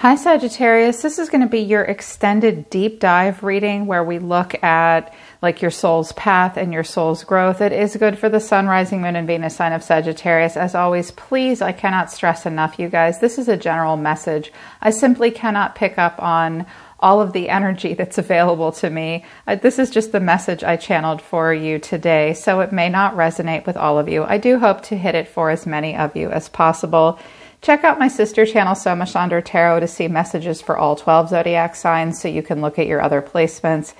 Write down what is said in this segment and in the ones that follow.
Hi Sagittarius, this is going to be your extended deep dive reading where we look at like your soul's path and your soul's growth. It is good for the Sun, Rising, Moon, and Venus sign of Sagittarius. As always, please, I cannot stress enough, you guys, this is a general message. I simply cannot pick up on all of the energy that's available to me. This is just the message I channeled for you today, so it may not resonate with all of you. I do hope to hit it for as many of you as possible. Check out my sister channel, Soma Chandra Tarot, to see messages for all 12 zodiac signs so you can look at your other placements.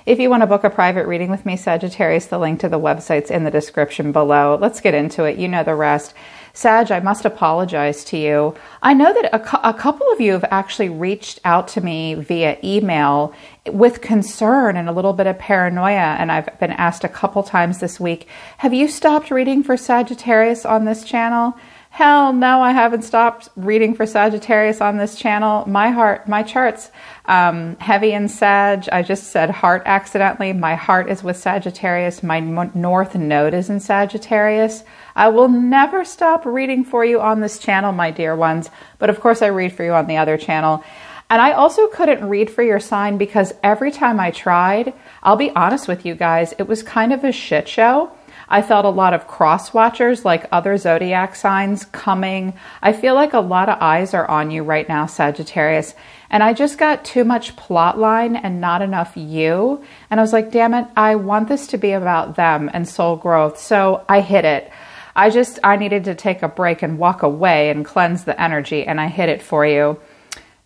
If you want to book a private reading with me, Sagittarius, the link to the website's in the description below. Let's get into it. You know the rest. Sag, I must apologize to you. I know that a couple of you have actually reached out to me via email with concern and a little bit of paranoia, and I've been asked a couple times this week, have you stopped reading for Sagittarius on this channel? Hell no, I haven't stopped reading for Sagittarius on this channel. My chart's heavy in Sag. I just said heart accidentally. My heart is with Sagittarius. My north node is in Sagittarius. I will never stop reading for you on this channel, my dear ones. But of course I read for you on the other channel. And I also couldn't read for your sign because every time I tried, I'll be honest with you guys, it was kind of a shit show. I felt a lot of cross watchers like other zodiac signs coming. I feel like a lot of eyes are on you right now, Sagittarius. And I just got too much plot line and not enough you. And I was like, damn it, I want this to be about them and soul growth. So I hit it. I needed to take a break and walk away and cleanse the energy. And I hit it for you.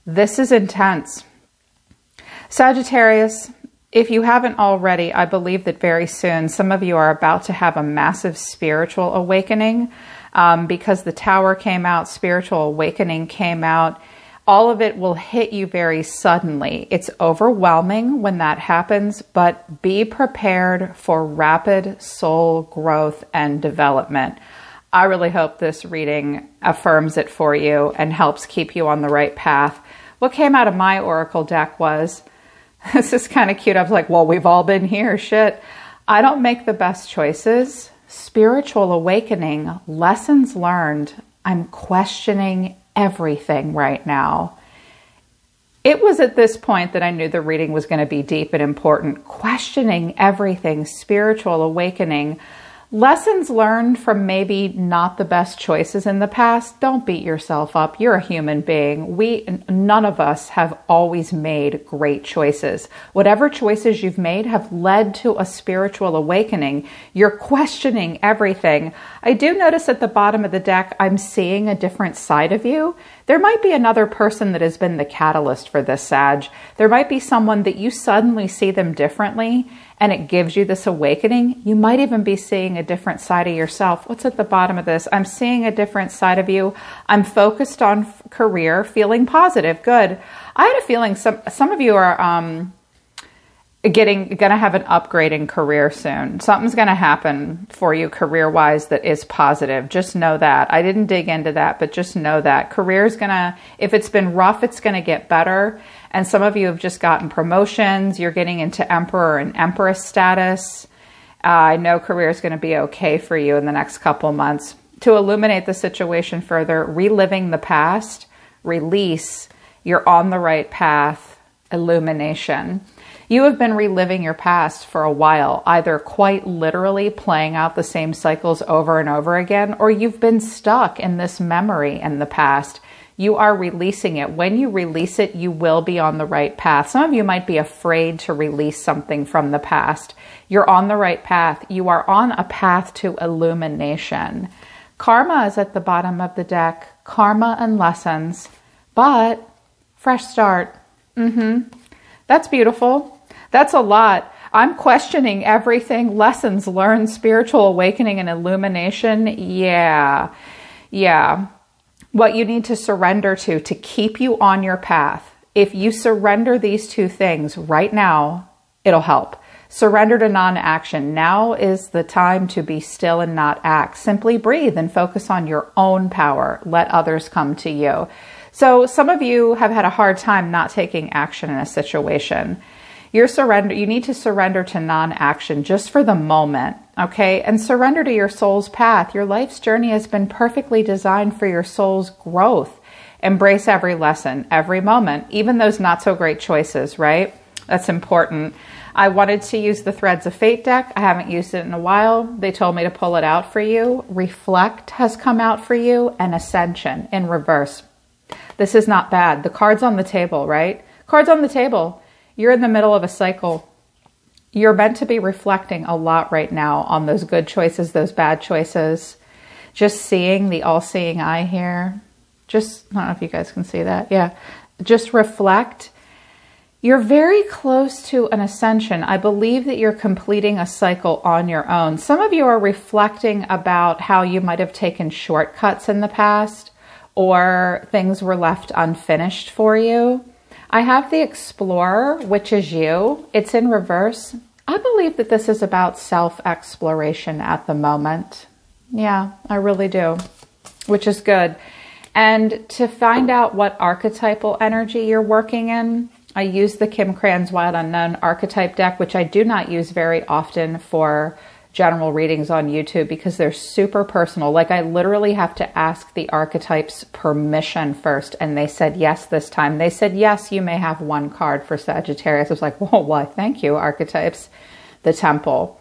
This is intense. Sagittarius, if you haven't already, I believe that very soon some of you are about to have a massive spiritual awakening because the Tower came out, spiritual awakening came out. All of it will hit you very suddenly. It's overwhelming when that happens, but be prepared for rapid soul growth and development. I really hope this reading affirms it for you and helps keep you on the right path. What came out of my Oracle deck was, this is kind of cute. I was like, well, we've all been here. Shit. I don't make the best choices. Spiritual awakening, lessons learned. I'm questioning everything right now. It was at this point that I knew the reading was going to be deep and important. Questioning everything, spiritual awakening. Lessons learned from maybe not the best choices in the past. Don't beat yourself up. You're a human being. None of us have always made great choices. Whatever choices you've made have led to a spiritual awakening. You're questioning everything. I do notice at the bottom of the deck, I'm seeing a different side of you. There might be another person that has been the catalyst for this, Sag. There might be someone that you suddenly see them differently and it gives you this awakening. You might even be seeing a different side of yourself. What's at the bottom of this? I'm seeing a different side of you. I'm focused on career, feeling positive. Good. I had a feeling some of you are gonna have an upgrade in career soon. Something's gonna happen for you career-wise that is positive. Just know that. I didn't dig into that, but just know that. Career's gonna, if it's been rough, it's gonna get better. And some of you have just gotten promotions. You're getting into Emperor and Empress status. I know career is gonna be okay for you in the next couple months. To illuminate the situation further, reliving the past, release, you're on the right path, illumination. You have been reliving your past for a while, either quite literally playing out the same cycles over and over again, or you've been stuck in this memory in the past. You are releasing it. When you release it, you will be on the right path. Some of you might be afraid to release something from the past. You're on the right path. You are on a path to illumination. Karma is at the bottom of the deck. Karma and lessons, but fresh start. That's beautiful. That's a lot. I'm questioning everything. Lessons learned, spiritual awakening and illumination. Yeah. What you need to surrender to keep you on your path. If you surrender these two things right now, it'll help. Surrender to non-action. Now is the time to be still and not act. Simply breathe and focus on your own power. Let others come to you. So some of you have had a hard time not taking action in a situation. You need to surrender to non-action just for the moment, okay? And surrender to your soul's path. Your life's journey has been perfectly designed for your soul's growth. Embrace every lesson, every moment, even those not so great choices, right? That's important. I wanted to use the Threads of Fate deck. I haven't used it in a while. They told me to pull it out for you. Reflect has come out for you, and Ascension in reverse. This is not bad. The cards on the table, right? Cards on the table. You're in the middle of a cycle. You're meant to be reflecting a lot right now on those good choices, those bad choices. Just seeing the all-seeing eye here. Just, I don't know if you guys can see that. Yeah. Just reflect. You're very close to an ascension. I believe that you're completing a cycle on your own. Some of you are reflecting about how you might have taken shortcuts in the past, or things were left unfinished for you. I have the Explorer, which is you. It's in reverse. I believe that this is about self-exploration at the moment. Yeah, I really do, which is good. And to find out what archetypal energy you're working in, I use the Kim Krans Wild Unknown archetype deck, which I do not use very often for general readings on YouTube because they're super personal. Like, I literally have to ask the archetypes permission first. And they said yes this time. They said, yes, you may have one card for Sagittarius. I was like, whoa, why? Thank you, archetypes. The Temple.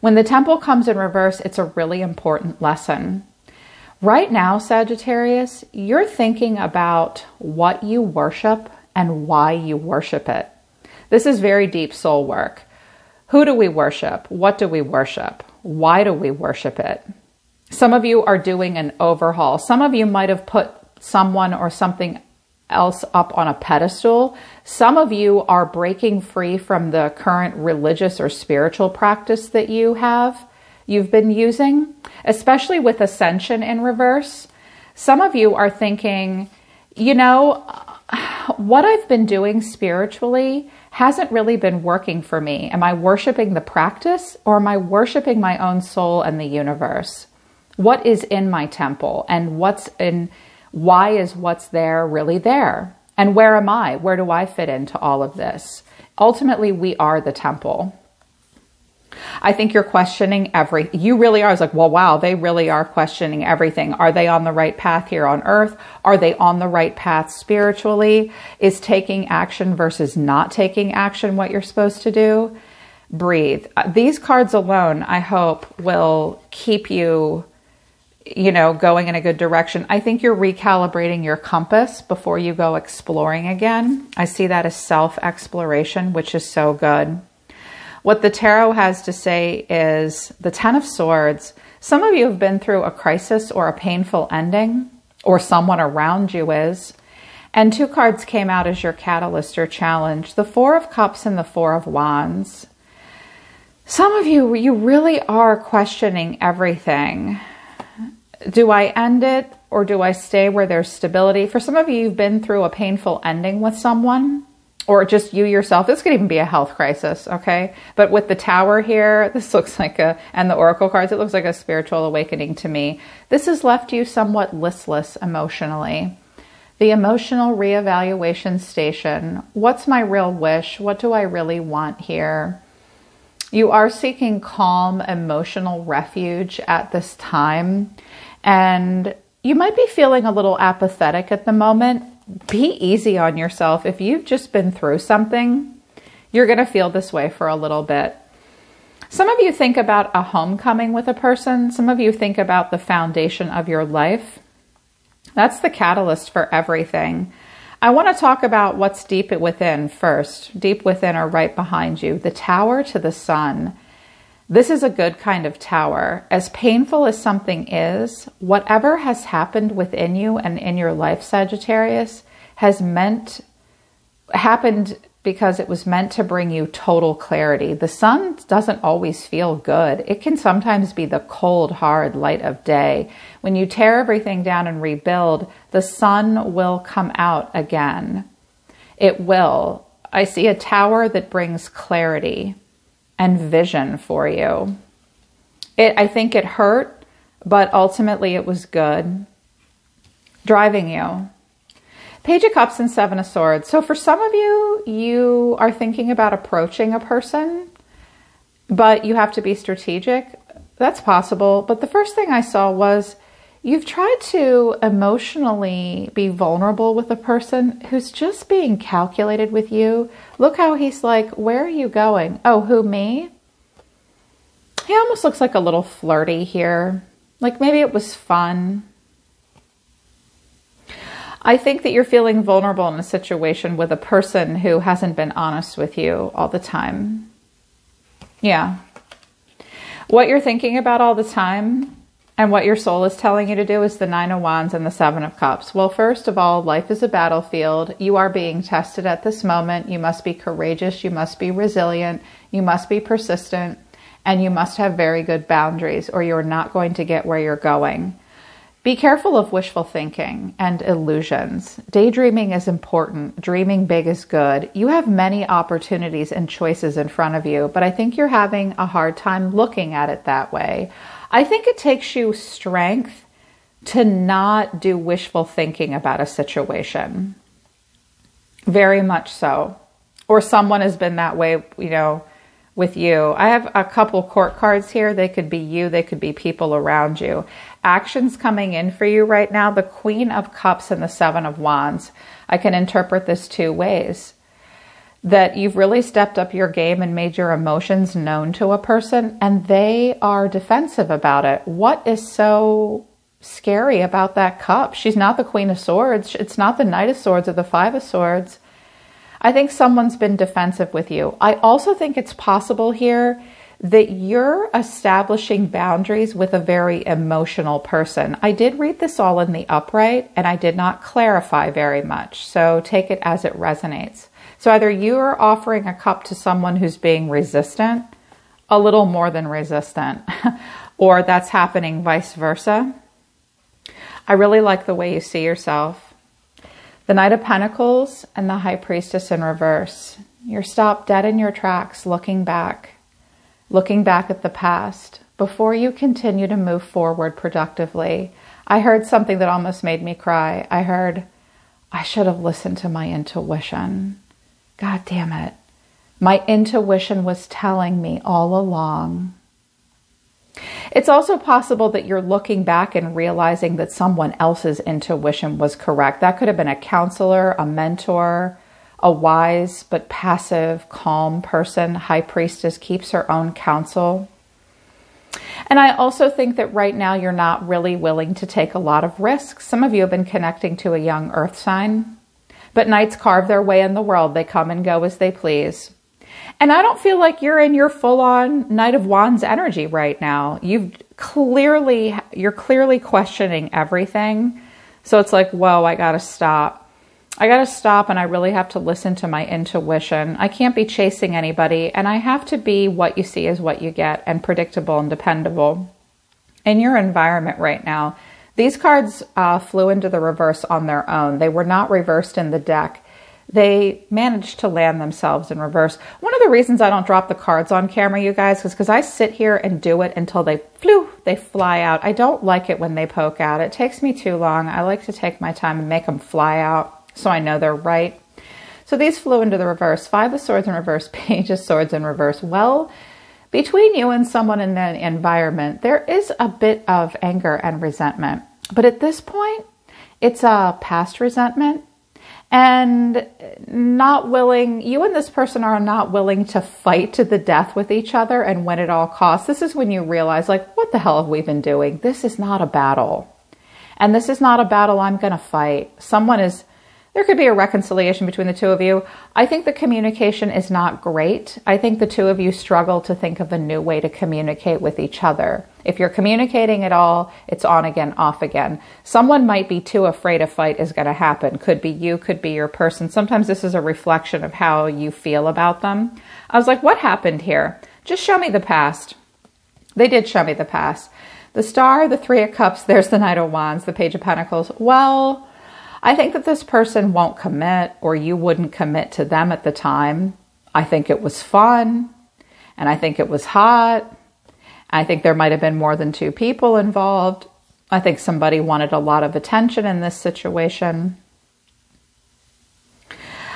When the Temple comes in reverse, it's a really important lesson. Right now, Sagittarius, you're thinking about what you worship and why you worship it. This is very deep soul work. Who do we worship? What do we worship? Why do we worship it? Some of you are doing an overhaul. Some of you might have put someone or something else up on a pedestal. Some of you are breaking free from the current religious or spiritual practice that you've been using, especially with Ascension in reverse. Some of you are thinking, you know, what I've been doing spiritually hasn't really been working for me. Am I worshiping the practice, or am I worshiping my own soul and the universe? What is in my temple, and why is what's there really there? And where am I? Where do I fit into all of this? Ultimately, we are the temple. I think you're questioning you really are. I was like, well, wow, they really are questioning everything. Are they on the right path here on earth? Are they on the right path spiritually? Is taking action versus not taking action what you're supposed to do? Breathe. These cards alone, I hope, will keep you, going in a good direction. I think you're recalibrating your compass before you go exploring again. I see that as self-exploration, which is so good. What the tarot has to say is the Ten of Swords. Some of you have been through a crisis or a painful ending, or someone around you is. And two cards came out as your catalyst or challenge. The Four of Cups and the Four of Wands. Some of you, you really are questioning everything. Do I end it, or do I stay where there's stability? For some of you, you've been through a painful ending with someone, or just you yourself. This could even be a health crisis, okay? But with the Tower here, this looks like and the Oracle cards, it looks like a spiritual awakening to me. This has left you somewhat listless emotionally. The emotional reevaluation station. What's my real wish? What do I really want here? You are seeking calm, emotional refuge at this time. And you might be feeling a little apathetic at the moment. Be easy on yourself. If you've just been through something, you're going to feel this way for a little bit. Some of you think about a homecoming with a person. Some of you think about the foundation of your life. That's the catalyst for everything. I want to talk about what's deep within first. Deep within or right behind you. The Tower to the Sun. This is a good kind of tower. As painful as something is, whatever has happened within you and in your life, Sagittarius, happened because it was meant to bring you total clarity. The sun doesn't always feel good. It can sometimes be the cold, hard light of day. When you tear everything down and rebuild, the sun will come out again. It will. I see a tower that brings clarity and vision for you. I think it hurt, but ultimately it was good. Driving you. Page of Cups and Seven of Swords. So for some of you, you are thinking about approaching a person, but you have to be strategic. That's possible. But the first thing I saw was You've tried to emotionally be vulnerable with a person who's just being calculated with you. Look how he's like, where are you going? Oh, who, me? He almost looks like a little flirty here. Like maybe it was fun. I think that you're feeling vulnerable in a situation with a person who hasn't been honest with you all the time. Yeah. What you're thinking about all the time and what your soul is telling you to do is the Nine of Wands and the Seven of Cups. Well, first of all, life is a battlefield. You are being tested at this moment. You must be courageous. You must be resilient. You must be persistent. And you must have very good boundaries or you're not going to get where you're going. Be careful of wishful thinking and illusions. Daydreaming is important. Dreaming big is good. You have many opportunities and choices in front of you, but I think you're having a hard time looking at it that way. I think it takes you strength to not do wishful thinking about a situation. Very much so. Or someone has been that way, with you. I have a couple court cards here. They could be you. They could be people around you. Actions coming in for you right now. The Queen of Cups and the Seven of Wands. I can interpret this two ways. That you've really stepped up your game and made your emotions known to a person and they are defensive about it. What is so scary about that cup? She's not the Queen of Swords. It's not the Knight of Swords or the Five of Swords. I think someone's been defensive with you. I also think it's possible here that you're establishing boundaries with a very emotional person. I did read this all in the upright and I did not clarify very much. So take it as it resonates. So either you are offering a cup to someone who's being resistant, a little more than resistant, or that's happening vice versa. I really like the way you see yourself. The Knight of Pentacles and the High Priestess in reverse. You're stopped dead in your tracks, looking back at the past before you continue to move forward productively. I heard something that almost made me cry. I heard, I should have listened to my intuition. God damn it. My intuition was telling me all along. It's also possible that you're looking back and realizing that someone else's intuition was correct. That could have been a counselor, a mentor, a wise but passive, calm person. High Priestess keeps her own counsel. And I also think that right now you're not really willing to take a lot of risks. Some of you have been connecting to a young earth sign, but knights carve their way in the world. They come and go as they please. And I don't feel like you're in your full-on Knight of Wands energy right now. You're clearly questioning everything. So it's like, whoa, I got to stop. I got to stop and I really have to listen to my intuition. I can't be chasing anybody and I have to be what you see is what you get and predictable and dependable. In your environment right now, these cards flew into the reverse on their own. They were not reversed in the deck. They managed to land themselves in reverse. One of the reasons I don't drop the cards on camera, you guys, is because I sit here and do it until they fly out. I don't like it when they poke out. It takes me too long. I like to take my time and make them fly out so I know they're right. So these flew into the reverse. Five of Swords in reverse, Page of Swords in reverse. Well, between you and someone in the environment, there is a bit of anger and resentment. But at this point, it's a past resentment. And you and this person are not willing to fight to the death with each other and win at all costs. This is when you realize, like, what the hell have we been doing? This is not a battle. And this is not a battle I'm going to fight. There could be a reconciliation between the two of you. I think the communication is not great. I think the two of you struggle to think of a new way to communicate with each other. If you're communicating at all, it's on again, off again. Someone might be too afraid a fight is going to happen. Could be you, could be your person. Sometimes this is a reflection of how you feel about them. I was like, what happened here? Just show me the past. They did show me the past. The Star, the Three of Cups, there's the Knight of Wands, the Page of Pentacles. Well, I think that this person won't commit or you wouldn't commit to them at the time. I think it was fun and I think it was hot. I think there might have been more than two people involved. I think somebody wanted a lot of attention in this situation.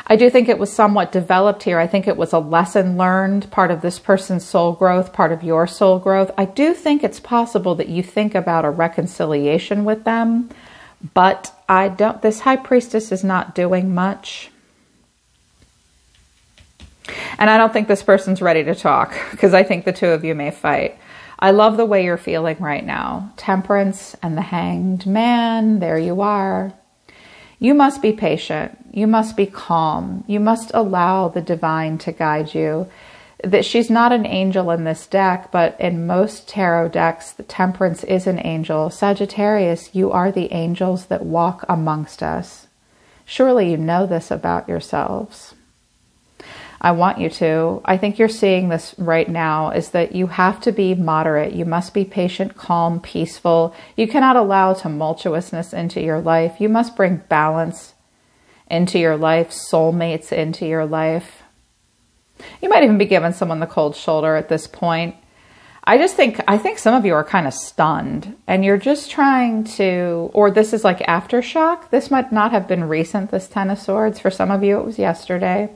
I do think it was somewhat developed here. I think it was a lesson learned, part of this person's soul growth, part of your soul growth. I do think it's possible that you think about a reconciliation with them, but this High Priestess is not doing much. And I don't think this person's ready to talk, because I think the two of you may fight. I love the way you're feeling right now. Temperance and the Hanged Man, there you are. You must be patient. You must be calm. You must allow the divine to guide you. That she's not an angel in this deck, but in most tarot decks, the Temperance is an angel. Sagittarius, you are the angels that walk amongst us. Surely you know this about yourselves. I want you to. I think you're seeing this right now, is that you have to be moderate. You must be patient, calm, peaceful. You cannot allow tumultuousness into your life. You must bring balance into your life, soulmates into your life. You might even be giving someone the cold shoulder at this point. I think some of you are kind of stunned, and you're just trying to, or this is like aftershock. This might not have been recent, this Ten of Swords. For some of you, it was yesterday.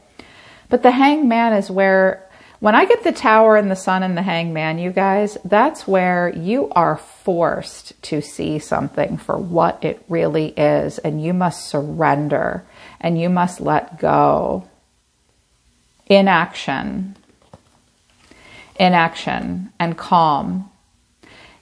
But the Hanged Man is where, when I get the Tower and the Sun and the Hanged Man, you guys, that's where you are forced to see something for what it really is. And you must surrender and you must let go. Inaction and calm.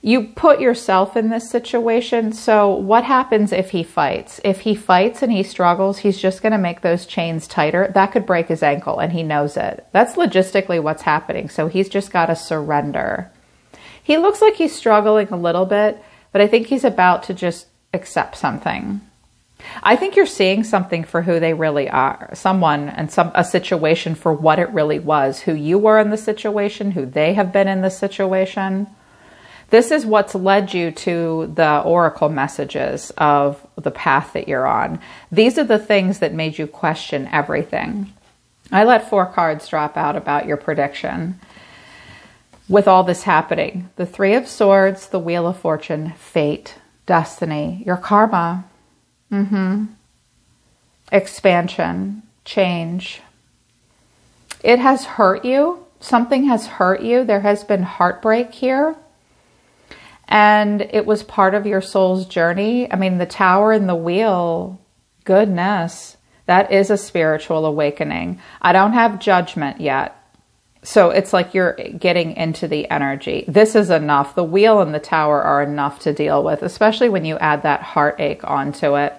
You put yourself in this situation. So what happens if he fights? If he fights and he struggles, he's just going to make those chains tighter. That could break his ankle, and he knows it. That's logistically what's happening. So he's just got to surrender. He looks like he's struggling a little bit, but I think he's about to just accept something. I think you're seeing something for who they really are. Someone and a situation for what it really was. Who you were in the situation, who they have been in the situation. This is what's led you to the oracle messages of the path that you're on. These are the things that made you question everything. I let 4 cards drop out about your prediction. With all this happening, the 3 of Swords, the Wheel of Fortune, fate, destiny, your karma, expansion, change. It has hurt you. Something has hurt you. There has been heartbreak here. And it was part of your soul's journey. I mean, the Tower and the Wheel, goodness, that is a spiritual awakening. I don't have judgment yet. So it's like you're getting into the energy. This is enough. The Wheel and the Tower are enough to deal with, especially when you add that heartache onto it.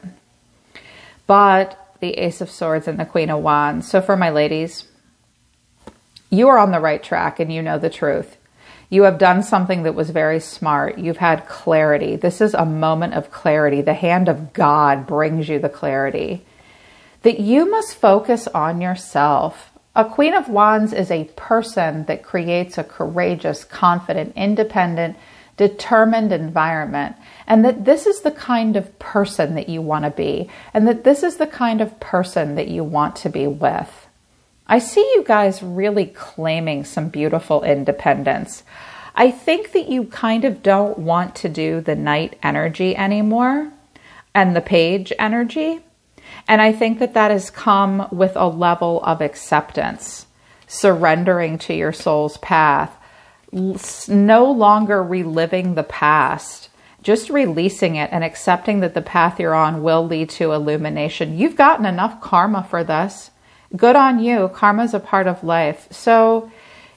But the Ace of Swords and the Queen of Wands. So for my ladies, you are on the right track and you know the truth. You have done something that was very smart. You've had clarity. This is a moment of clarity. The hand of God brings you the clarity. That you must focus on yourself. A Queen of Wands is a person that creates a courageous, confident, independent, determined environment. And that this is the kind of person that you want to be. And that this is the kind of person that you want to be with. I see you guys really claiming some beautiful independence. I think that you kind of don't want to do the Knight energy anymore and the Page energy. And I think that that has come with a level of acceptance, surrendering to your soul's path, no longer reliving the past, just releasing it and accepting that the path you're on will lead to illumination. You've gotten enough karma for this. Good on you. Karma is a part of life. So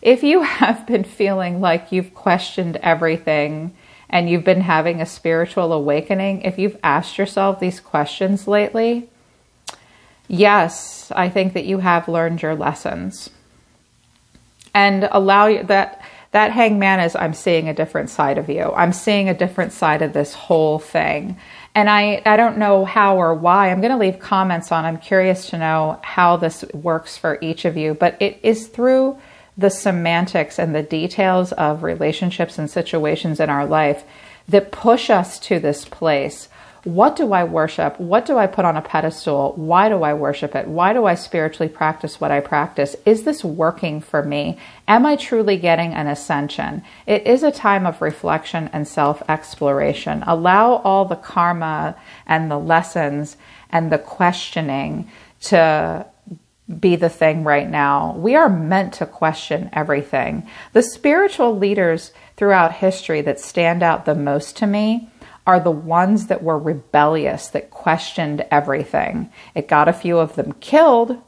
if you have been feeling like you've questioned everything and you've been having a spiritual awakening, if you've asked yourself these questions lately, yes, I think that you have learned your lessons. And allow you that Hanged Man is, I'm seeing a different side of you. I'm seeing a different side of this whole thing. And I don't know how or why. I'm going to leave comments on. I'm curious to know how this works for each of you. But it is through the semantics and the details of relationships and situations in our life that push us to this place. What do I worship? What do I put on a pedestal? Why do I worship it? Why do I spiritually practice what I practice? Is this working for me? Am I truly getting an ascension? It is a time of reflection and self-exploration. Allow all the karma and the lessons and the questioning to be the thing right now. We are meant to question everything. The spiritual leaders throughout history that stand out the most to me are the ones that were rebellious, that questioned everything. It got a few of them killed,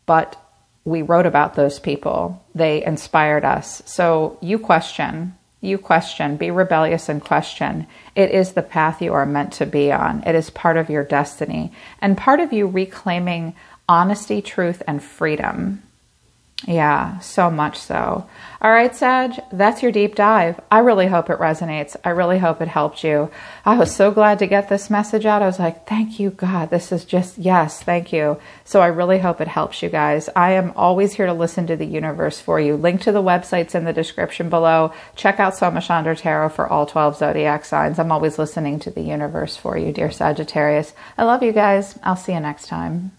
but we wrote about those people. They inspired us. So you question, be rebellious and question. It is the path you are meant to be on. It is part of your destiny and part of you reclaiming honesty, truth, and freedom. Yeah, so much so. All right, Sag, that's your deep dive. I really hope it resonates. I really hope it helped you. I was so glad to get this message out. I was like, thank you, God. This is just, yes, thank you. So I really hope it helps you guys. I am always here to listen to the universe for you. Link to the websites in the description below. Check out Soma Chandra Tarot for all 12 zodiac signs. I'm always listening to the universe for you, dear Sagittarius. I love you guys. I'll see you next time.